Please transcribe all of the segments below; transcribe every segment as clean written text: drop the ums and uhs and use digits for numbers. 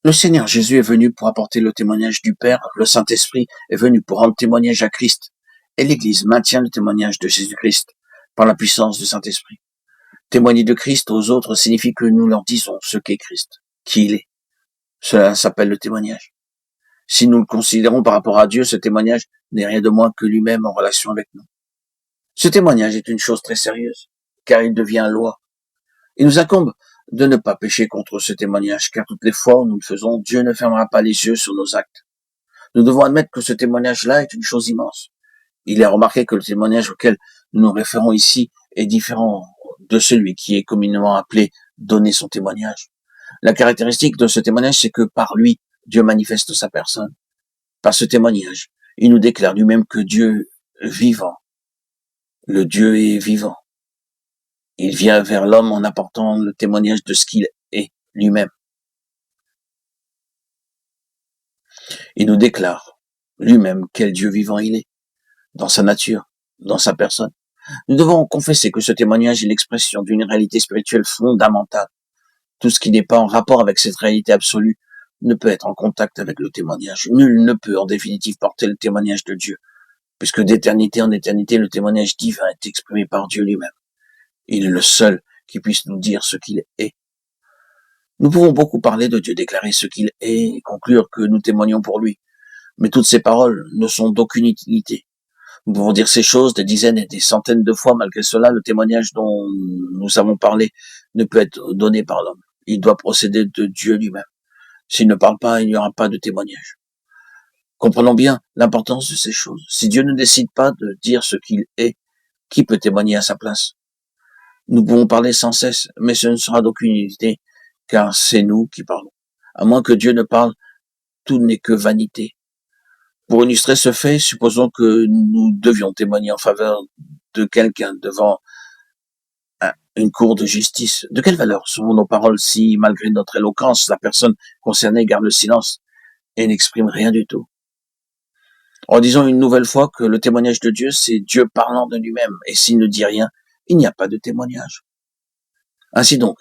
Le Seigneur Jésus est venu pour apporter le témoignage du Père, le Saint-Esprit est venu pour rendre témoignage à Christ, et l'Église maintient le témoignage de Jésus-Christ par la puissance du Saint-Esprit. Témoigner de Christ aux autres signifie que nous leur disons ce qu'est Christ, qui il est. Cela s'appelle le témoignage. Si nous le considérons par rapport à Dieu, ce témoignage n'est rien de moins que lui-même en relation avec nous. Ce témoignage est une chose très sérieuse, car il devient loi. Il nous incombe de ne pas pécher contre ce témoignage, car toutes les fois où nous le faisons, Dieu ne fermera pas les yeux sur nos actes. Nous devons admettre que ce témoignage-là est une chose immense. Il est remarqué que le témoignage auquel nous nous référons ici est différent de celui qui est communément appelé donner son témoignage. La caractéristique de ce témoignage, c'est que par lui, Dieu manifeste sa personne. Par ce témoignage, il nous déclare lui-même que Dieu est vivant. Le Dieu est vivant. Il vient vers l'homme en apportant le témoignage de ce qu'il est lui-même. Il nous déclare lui-même quel Dieu vivant il est, dans sa nature, dans sa personne. Nous devons confesser que ce témoignage est l'expression d'une réalité spirituelle fondamentale. Tout ce qui n'est pas en rapport avec cette réalité absolue ne peut être en contact avec le témoignage. Nul ne peut en définitive porter le témoignage de Dieu, puisque d'éternité en éternité, le témoignage divin est exprimé par Dieu lui-même. Il est le seul qui puisse nous dire ce qu'il est. Nous pouvons beaucoup parler de Dieu, déclarer ce qu'il est et conclure que nous témoignons pour lui. Mais toutes ces paroles ne sont d'aucune utilité. Nous pouvons dire ces choses des dizaines et des centaines de fois, malgré cela, le témoignage dont nous avons parlé ne peut être donné par l'homme. Il doit procéder de Dieu lui-même. S'il ne parle pas, il n'y aura pas de témoignage. Comprenons bien l'importance de ces choses. Si Dieu ne décide pas de dire ce qu'il est, qui peut témoigner à sa place? Nous pouvons parler sans cesse, mais ce ne sera d'aucune utilité, car c'est nous qui parlons. À moins que Dieu ne parle, tout n'est que vanité. Pour illustrer ce fait, supposons que nous devions témoigner en faveur de quelqu'un devant une cour de justice. De quelle valeur seront nos paroles si, malgré notre éloquence, la personne concernée garde le silence et n'exprime rien du tout? Redisons une nouvelle fois que le témoignage de Dieu, c'est Dieu parlant de lui-même, et s'il ne dit rien, il n'y a pas de témoignage. Ainsi donc,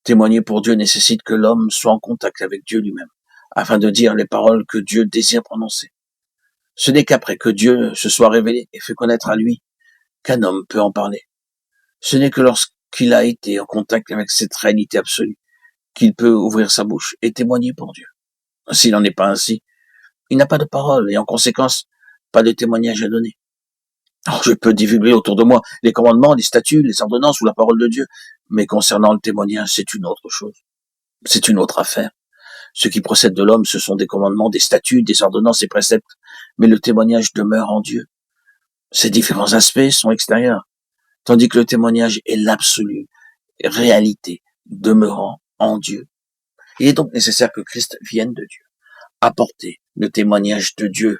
témoigner pour Dieu nécessite que l'homme soit en contact avec Dieu lui-même, afin de dire les paroles que Dieu désire prononcer. Ce n'est qu'après que Dieu se soit révélé et fait connaître à lui qu'un homme peut en parler. Ce n'est que lorsqu'il a été en contact avec cette réalité absolue qu'il peut ouvrir sa bouche et témoigner pour Dieu. S'il n'en est pas ainsi, il n'a pas de parole et en conséquence, pas de témoignage à donner. Alors, je peux divulguer autour de moi les commandements, les statuts, les ordonnances ou la parole de Dieu, mais concernant le témoignage, c'est une autre chose. C'est une autre affaire. Ce qui procède de l'homme, ce sont des commandements, des statuts, des ordonnances et préceptes, mais le témoignage demeure en Dieu. Ces différents aspects sont extérieurs, tandis que le témoignage est l'absolue réalité demeurant en Dieu. Il est donc nécessaire que Christ vienne de Dieu, apporter le témoignage de Dieu.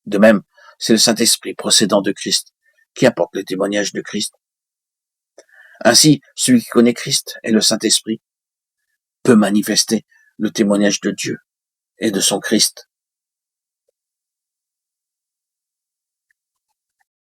De même, c'est le Saint-Esprit procédant de Christ qui apporte le témoignage de Christ. Ainsi, celui qui connaît Christ et le Saint-Esprit peut manifester le témoignage de Dieu et de son Christ